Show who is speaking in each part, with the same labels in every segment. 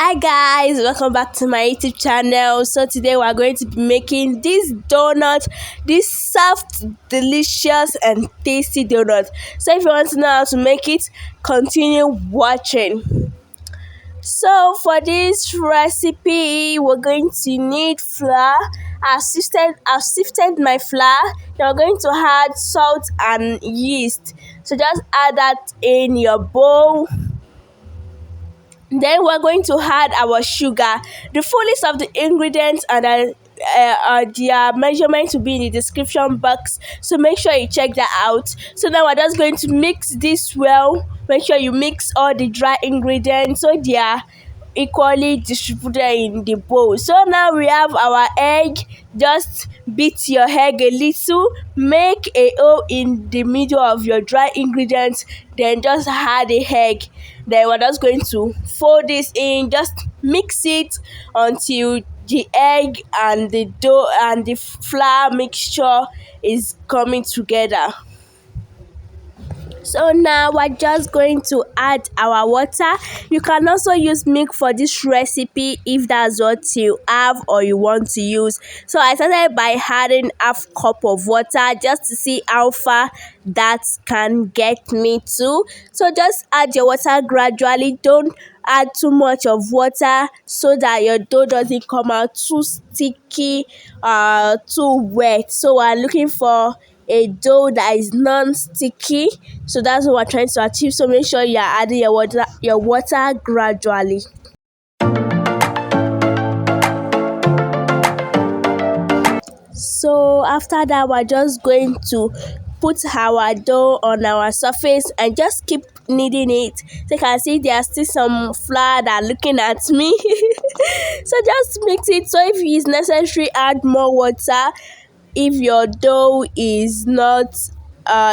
Speaker 1: Hi guys, welcome back to my YouTube channel. So today we are going to be making this donut, this soft, delicious and tasty donut. So if you want to know how to make it, continue watching. So for this recipe, we're going to need flour. I've sifted my flour. You're going to add salt and yeast. So just add that in your bowl. Then we're going to add our sugar. The full list of the ingredients and their measurements will be in the description box. So make sure you check that out. So now we're just going to mix this well. Make sure you mix all the dry ingredients so they are equally distributed in the bowl. So now we have our egg. Just beat your egg a little, make a hole in the middle of your dry ingredients, then just add the egg. Then we're just going to fold this in, just mix it until the egg and the dough and the flour mixture is coming together. So now we're just going to add our water. You can also use milk for this recipe if that's what you have or you want to use. So I started by adding half cup of water just to see how far that can get me to. So just add your water gradually. Don't add too much of water so that your dough doesn't come out too sticky, too wet. So we're looking for a dough that is non-sticky, so that's what we're trying to achieve. So make sure you're adding your water gradually. So after that, we're just going to put our dough on our surface and just keep kneading it. So you can see there's still some flour that are looking at me. So just mix it. So if it's necessary, add more water if your dough is not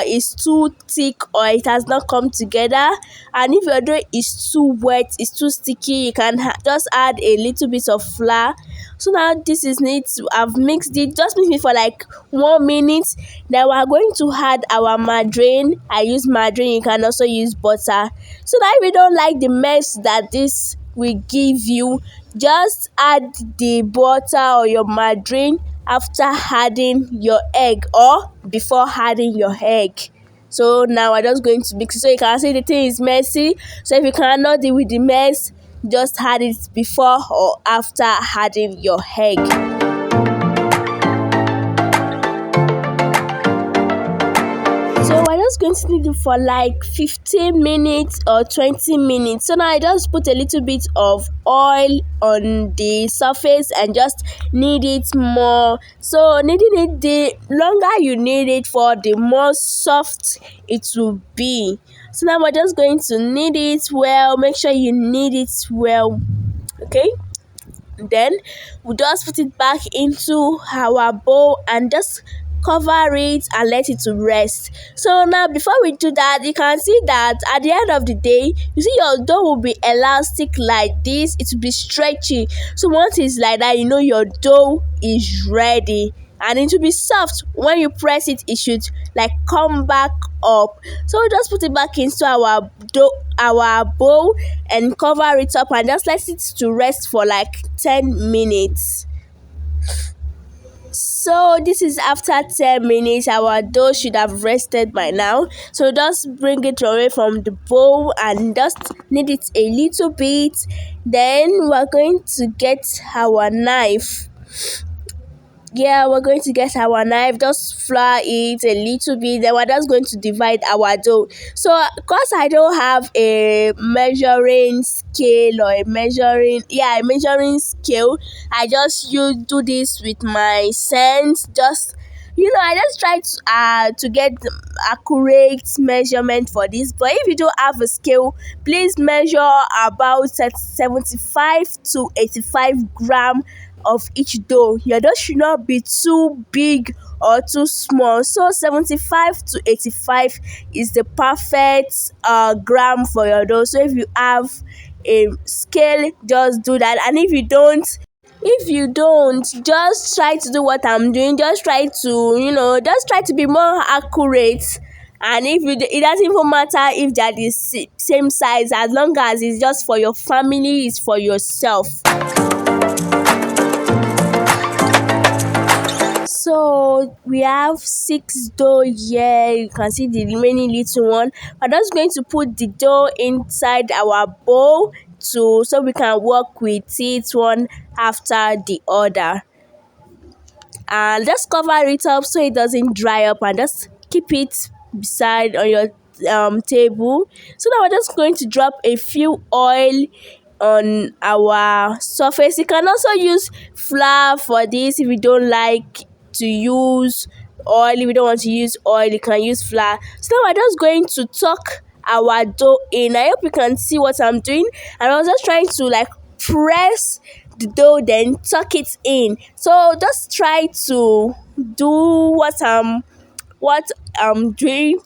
Speaker 1: is too thick or it has not come together, and if your dough is too wet, it's too sticky, you can just add a little bit of flour. So now this is neat. I've mixed it. Just mix it for like 1 minute. Then we're going to add our margarine. I use margarine. You can also use butter. So that if you don't like the mess that this will give you, just add the butter or your margarine after adding your egg or before adding your egg. So now we're just going to mix it. So you can see the thing is messy. So if you cannot deal with the mess, just add it before or after adding your egg. So we're just going to need it for like 15 minutes or 20 minutes. So now I just put a little bit of oil on the surface and just knead it more. So kneading it, the longer you knead it for, the more soft it will be. So now we're just going to knead it well. Make sure you knead it well. Okay. Then we just put it back into our bowl and just cover it and let it to rest. So now before we do that, you can see that at the end of the day, you see your dough will be elastic like this. It will be stretchy. So once it's like that, you know your dough is ready, and it will be soft. When you press it, it should like come back up. So we just put it back into our bowl and cover it up and just let it to rest for like 10 minutes. So this is after 10 minutes. Our dough should have rested by now. So just bring it away from the bowl and just knead it a little bit. Then we're going to get our knife. We're going to get our knife, just flour it a little bit. Then we're just going to divide our dough. So because I don't have a measuring scale or a measuring scale, I just do this with my sense. I just try to get accurate measurement for this. But if you don't have a scale, please measure about 75 to 85 gram of each dough. Your dough should not be too big or too small. So 75 to 85 is the perfect gram for your dough. So if you have a scale, just do that. And if you don't, just try to do what I'm doing. Just try to be more accurate And if you it doesn't even matter if they are the same size, as long as it's just for your family, it's for yourself. So we have 6 dough here. You can see the remaining little one. We're just going to put the dough inside our bowl so we can work with it one after the other. And just cover it up so it doesn't dry up, and just keep it beside on your table. So now we're just going to drop a few oil on our surface. You can also use flour for this if you don't like to use oil. If you don't want to use oil, you can use flour. So now we're just going to tuck our dough in. I hope you can see what I'm doing. And I was just trying to like press the dough, then tuck it in. So just try to do what I'm doing.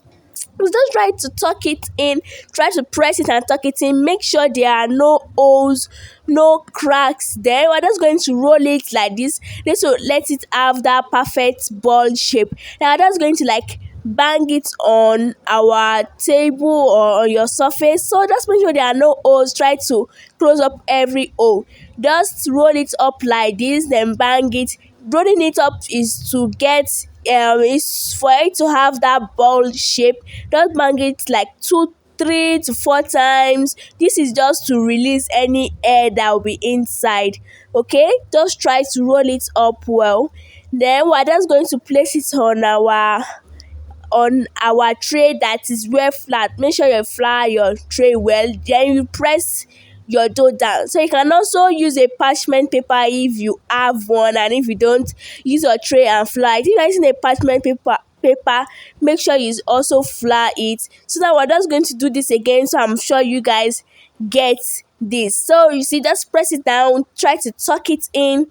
Speaker 1: Just try to tuck it in, try to press it and tuck it in. Make sure there are no holes, no cracks. Then we're just going to roll it like this. This will let it have that perfect ball shape. Now we're just going to like bang it on our table or on your surface. So just make sure there are no holes. Try to close up every hole. Just roll it up like this, then bang it. Rolling it up is to get is for it to have that ball shape. Just bang it like 3 to 4 times. This is just to release any air that will be inside. Okay, just try to roll it up well. Then we're just going to place it on our tray that is well flat. Make sure you flour your tray well, then you press your dough down. So you can also use a parchment paper if you have one, and if you don't, use your tray and flour it. If you're using a parchment paper, make sure you also flour it. So now we're just going to do this again, so I'm sure you guys get this. So you see, just press it down, try to tuck it in.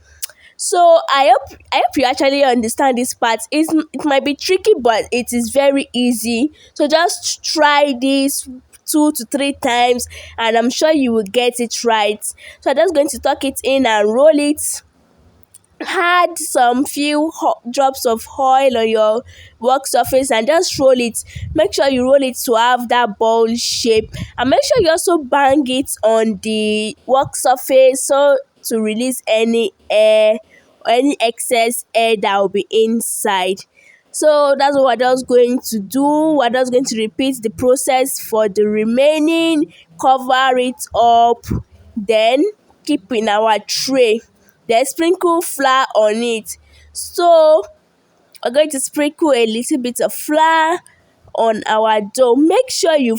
Speaker 1: So I hope you actually understand this part. It might be tricky, but it is very easy. So just try this 2 to 3 times, and I'm sure you will get it right. So I'm just going to tuck it in and roll it. Add some few drops of oil on your work surface and just roll it. Make sure you roll it to have that ball shape, and make sure you also bang it on the work surface so to release any air or any excess air that will be inside. So that's what we're just going to do. We're just going to repeat the process for the remaining. Cover it up, then keep in our tray. Then sprinkle flour on it. So we're going to sprinkle a little bit of flour on our dough. Make sure you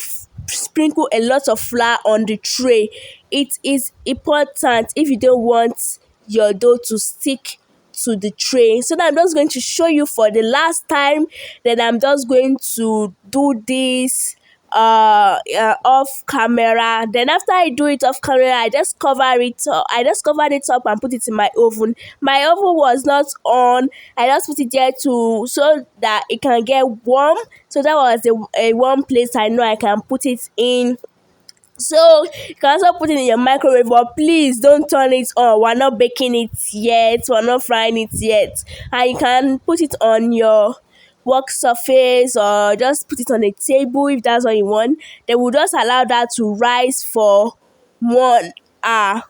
Speaker 1: sprinkle a lot of flour on the tray. It is important if you don't want your dough to stick to the tray. So now I'm just going to show you for the last time. Then I'm just going to do this off camera. Then after I do it off camera, I just covered it up and put it in my oven. My oven was not on. I just put it there so that it can get warm. So that was a warm place I know I can put it in. So you can also put it in your microwave, but please don't turn it on. We're not baking it yet, we're not frying it yet. And you can put it on your work surface or just put it on a table if that's what you want. Then we'll just allow that to rise for 1 hour.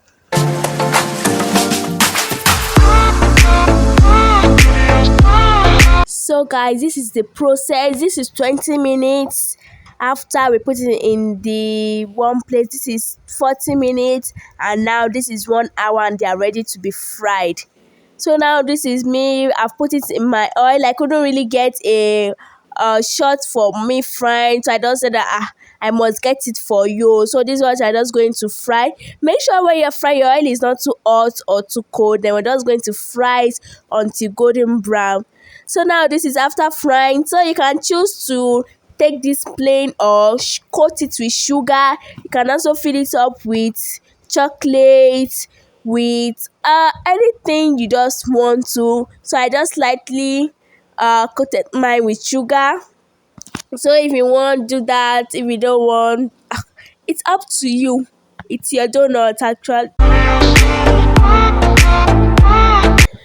Speaker 1: So guys, this is the process. This is 20 minutes after we put it in the one place. This is 40 minutes, and now this is 1 hour, and they are ready to be fried. So now this is me. I've put it in my oil. I couldn't really get a shot for me frying, so I just said that I must get it for you. So this is what I'm just going to fry. Make sure when you fry, your oil is not too hot or too cold. Then we're just going to fry it until golden brown. So now this is after frying. So you can choose to take this plain or coat it with sugar. You can also fill it up with chocolate, with anything you just want to. So I just lightly coated mine with sugar. So if you want, do that. If you don't want, it's up to you. It's your donut actually.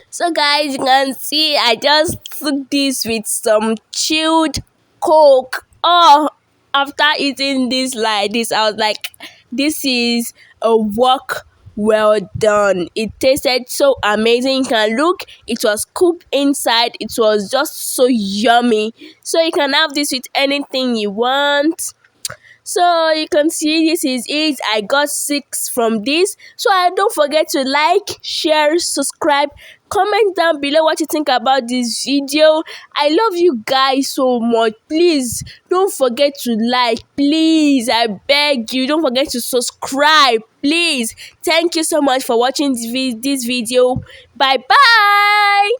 Speaker 1: So guys, you can see I just took this with some chilled coke Oh, after eating this like this, I was like, this is a work well done. It tasted so amazing. You can look, it was cooked inside, it was just so yummy. So you can have this with anything you want. So you can see this is it. I got 6 from this. So I don't forget to like, share, subscribe, comment down below what you think about this video. I love you guys so much. Please don't forget to like. Please, I beg you, don't forget to subscribe. Please. Thank you so much for watching this video. Bye bye.